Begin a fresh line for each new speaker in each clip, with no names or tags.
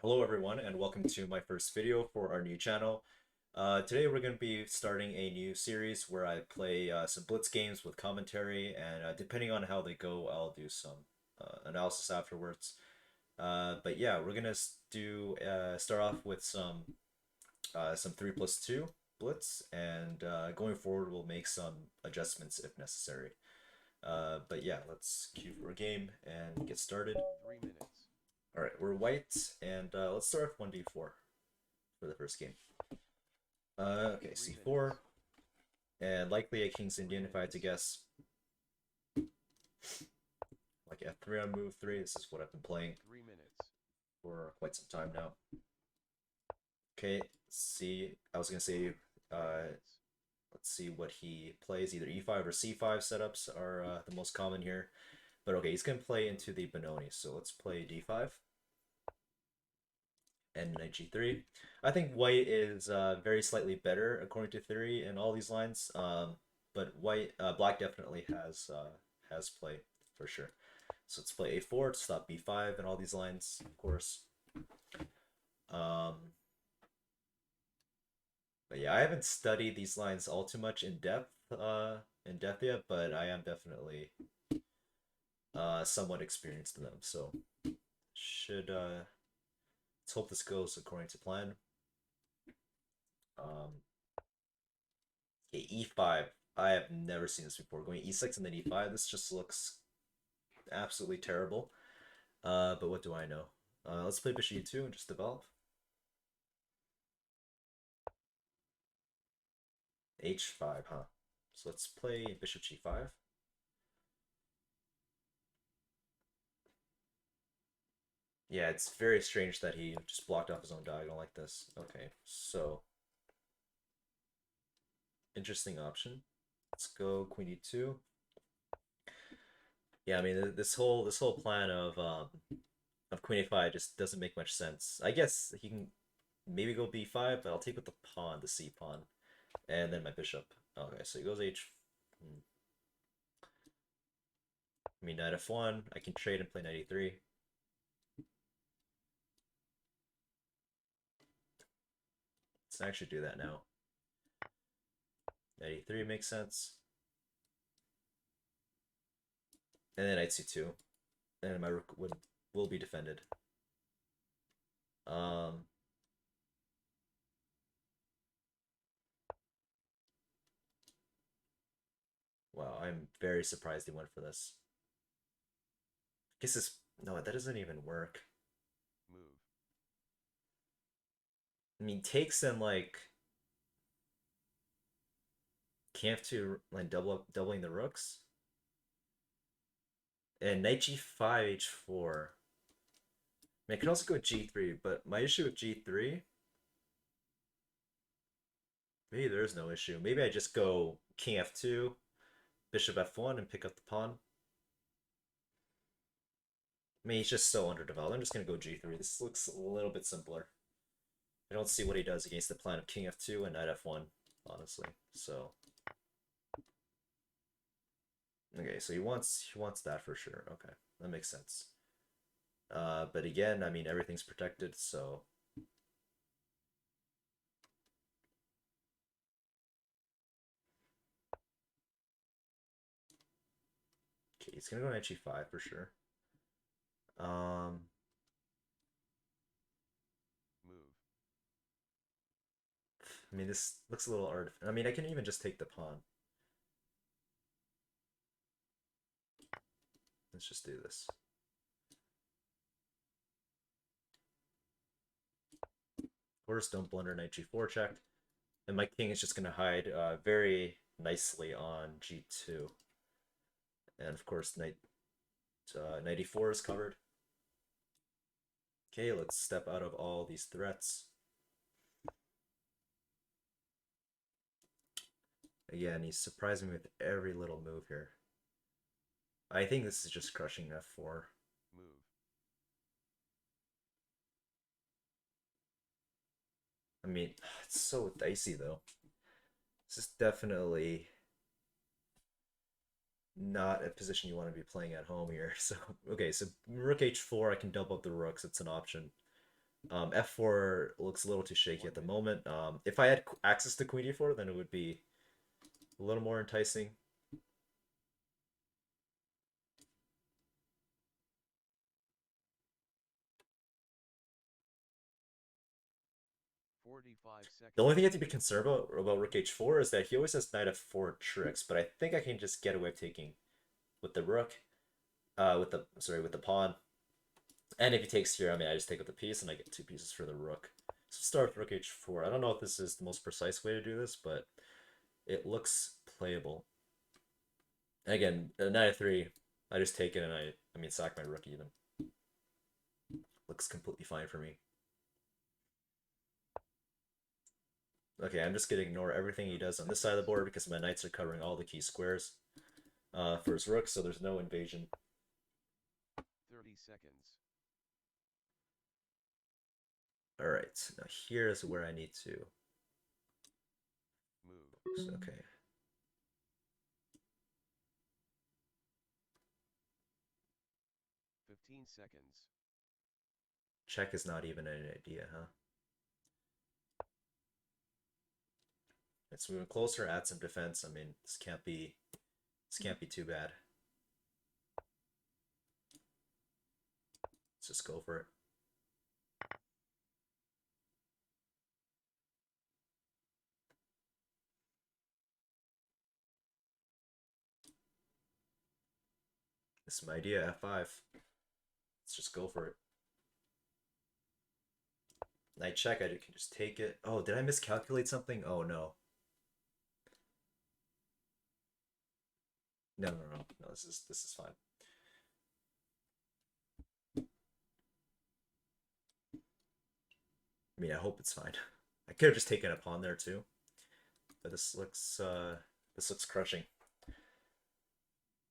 Hello everyone and welcome to my first video for our new channel. Today we're going to be starting a new series where I play some Blitz games with commentary, and depending on how they go, I'll do some analysis afterwards. But yeah, we're going to start off with some 3+2 Blitz, and going forward we'll make some adjustments if necessary. But yeah, let's queue for a game and get started.
3 minutes.
All right, we're white, and let's start with 1d4 for the first game. Okay,
3 minutes.
c4, and likely a King's Indian if I had to guess. Like f3 on move 3, this is what I've been playing
3 minutes.
for quite some time now. Okay, I was gonna say,
Five
uh,
minutes.
let's see what he plays. Either e5 or c5 setups are the most common here. But okay, he's gonna play into the Benoni, so let's play d5 and knight g3. I think white is very slightly better according to theory in all these lines. But black definitely has play for sure. So let's play a4 to stop b5 and all these lines, of course. Um, but yeah, I haven't studied these lines all too much in depth yet, but I am definitely somewhat experienced in them. So should let's hope this goes according to plan. Um, okay, e5. I have never seen this before. Going e6 and then e5. This just looks absolutely terrible. But what do I know? Let's play bishop e2 and just develop. h5, huh? So let's play bishop g5. Yeah, it's very strange that he just blocked off his own diagonal like this. Okay, so interesting option. Let's go queen e2. Yeah, I mean this whole plan of queen a5 just doesn't make much sense. I guess he can maybe go b5, but I'll take with the pawn, the c pawn, and then my bishop. Okay, so he goes h. I mean knight f1. I can trade and play knight e3. Let's actually do that now. Knight e3 makes sense, and then knight c2, and my rook will be defended. Um, wow, I'm very surprised he went for this. Guess this no, that doesn't even work.
Move.
I mean, takes and like can't to like doubling the rooks, and knight g5 h4. I mean, I could also go g3, but my issue with g3, maybe there is no issue. Maybe I just go king f2, bishop f1, and pick up the pawn. I mean, he's just so underdeveloped. I'm just gonna go g3. This looks a little bit simpler. I don't see what he does against the plan of king f2 and knight f1, honestly. So okay, so he wants that for sure. Okay, that makes sense. But again, I mean everything's protected, so okay, he's gonna go knight g5 for sure. Um,
Move.
I mean this looks a little artificial. I mean I can even just take the pawn. Let's just do this. Of course, don't blunder knight g4 check, and my king is just gonna hide very nicely on g2, and of course knight e4 is covered. Okay, let's step out of all these threats. Again, he's surprising me with every little move here. I think this is just crushing f4.
Move.
I mean, it's so dicey though. This is definitely not a position you want to be playing at home here. So, okay, so rook h4, I can double up the rooks. It's an option. F4 looks a little too shaky at the moment. If I had access to queen e4, then it would be a little more enticing.
45 seconds.
The only thing I have to be concerned about rook h4 is that he always has knight f4 tricks, but I think I can just get away with taking with the rook, with the pawn. And if he takes here, I mean, I just take with the piece and I get 2 pieces for the rook. So start with rook h4. I don't know if this is the most precise way to do this, but it looks playable. And again, knight f3, I just take it and I mean, sack my rook even. Looks completely fine for me. Okay, I'm just gonna ignore everything he does on this side of the board because my knights are covering all the key squares for his rook, so there's no invasion.
30 seconds.
Alright, now here's where I need to
Move.
Okay.
15 seconds.
Check is not even an idea, huh? It's moving closer, add some defense. I mean, this can't be too bad. Let's just go for it. This is my idea, f5. Let's just go for it. Knight check, I can just take it. Oh, did I miscalculate something? Oh, no. No, this is fine. I mean, I hope it's fine. I could have just taken a pawn there too, but this looks crushing.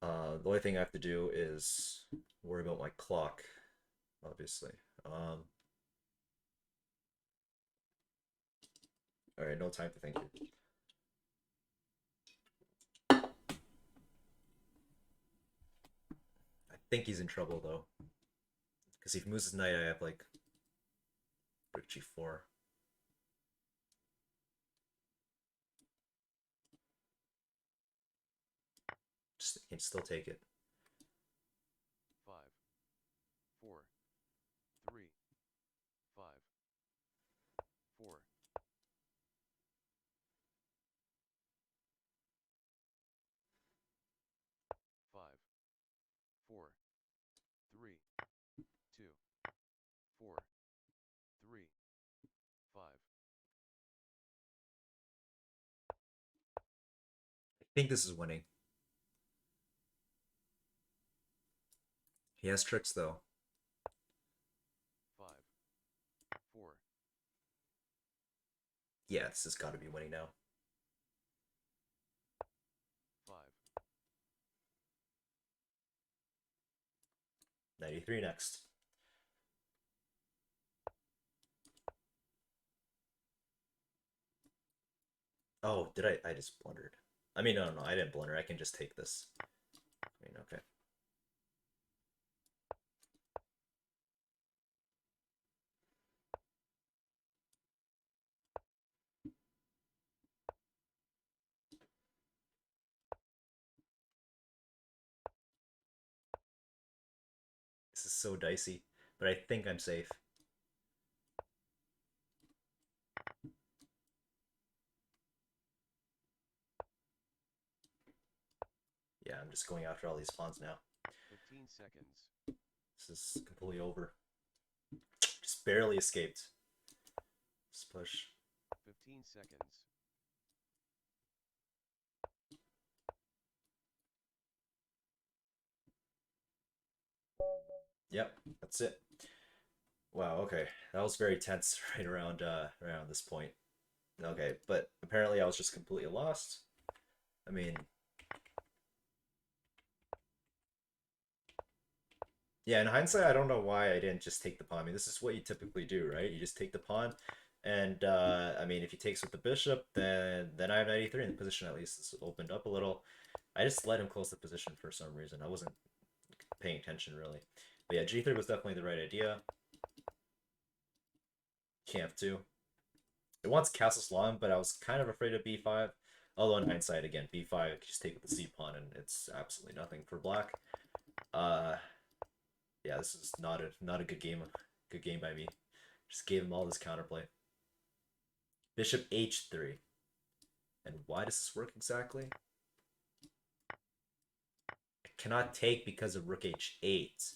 The only thing I have to do is worry about my clock, obviously. All right, no time to think here. I think he's in trouble though, because if he moves his knight, I have like rook g4. Just can still take it.
5, 4, 3, 5, 4. 5, 4, 3, 2, 4, 3, 5.
I think this is winning. He has tricks though.
5, 4.
Yeah, this has got to be winning now.
5.
93 next. Oh, did I just blundered. I mean, no, I didn't blunder. I can just take this. I mean, okay. This is so dicey, but I think I'm safe. Yeah, I'm just going after all these pawns now.
15 seconds.
This is completely over. Just barely escaped. Just push.
15 seconds.
Yep, that's it. Wow, okay. That was very tense right around this point. Okay, but apparently I was just completely lost. I mean, yeah, in hindsight, I don't know why I didn't just take the pawn. I mean, this is what you typically do, right? You just take the pawn, and I mean, if he takes with the bishop, then I have 93 in the position. At least it's opened up a little. I just let him close the position for some reason. I wasn't paying attention really. But yeah, g3 was definitely the right idea. Camp 2. It wants Castle Slalom, but I was kind of afraid of b5. Although in hindsight, again, b5, I could just take with the c pawn, and it's absolutely nothing for black. Yeah, this is not a good game. Good game by me. Just gave him all this counterplay. Bishop h3. And why does this work exactly? I cannot take because of rook h8.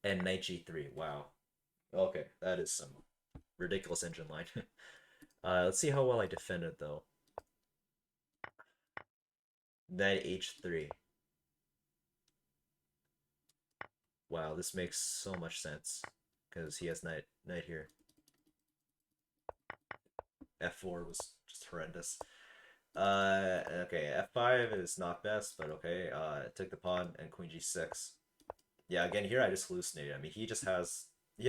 And knight g3. Wow. Okay, that is some ridiculous engine line. Let's see how well I defend it, though. Knight h3. Wow, this makes so much sense. Because he has knight here. f4 was just horrendous. Okay, f5 is not best, but okay. Took the pawn and queen g6. Yeah, again here I just hallucinated. I mean, he has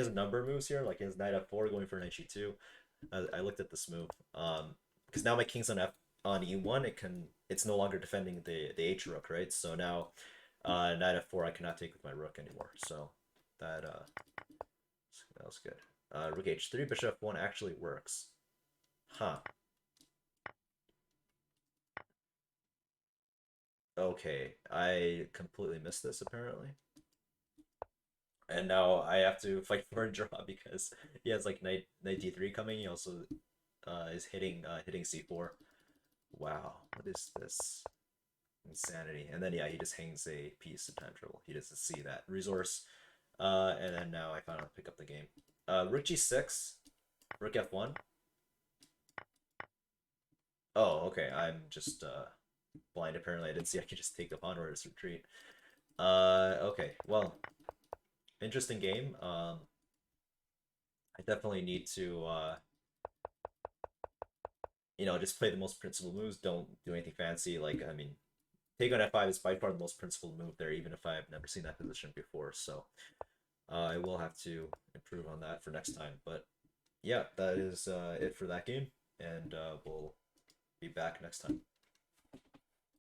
a number of moves here. Like he has knight f4 going for knight g2. I looked at this move. Because now my king's on e1. It's no longer defending the h rook, right? So now, knight f4 I cannot take with my rook anymore. So that was good. Rook h3, bishop f1 actually works. Huh. Okay, I completely missed this apparently. And now I have to fight for a draw because he has like knight d3 coming. He also is hitting c4. Wow, what is this? Insanity. And then yeah, he just hangs a piece of time trouble. He doesn't see that resource. And then now I finally pick up the game. Rook g6, rook f1. Oh, okay. I'm just blind apparently. I didn't see I could just take the pawn or just retreat. Okay. Well, interesting game. I definitely need to just play the most principled moves. Don't do anything fancy. Like, I mean, take on f5 is by far the most principled move there, even if I've never seen that position before. So I will have to improve on that for next time. But yeah, that is it for that game, and we'll be back next time.